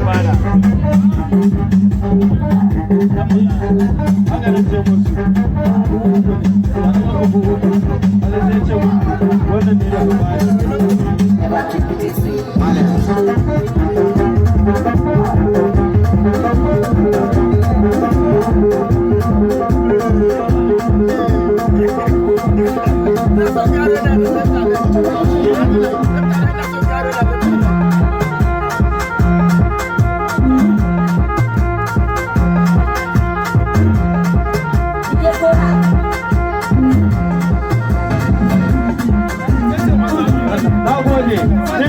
bada haka nan ce musu wannan ne da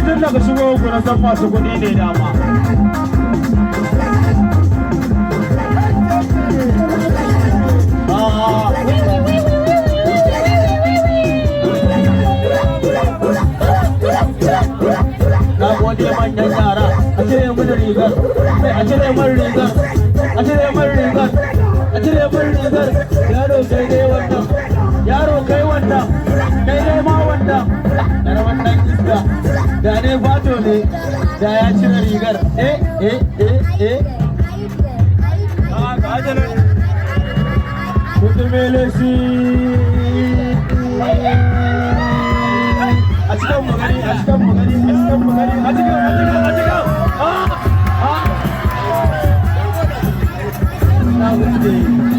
tun daga shigo ku na san masu kuɗi ne dama. Na gode manyan yara, a cire mun rigar, a cire mun rigar, a cire mun rigar, a cire mun rigar, yaro kai dai wannan, yaro kai wannan, kai dai ma wannan, dar wannan iska, da ne fato ne, da ya cire rigar, ga ajalar, kudu mele shi, a cikin magani, a cikin magani, a cikin magani, a cikin, na wuce.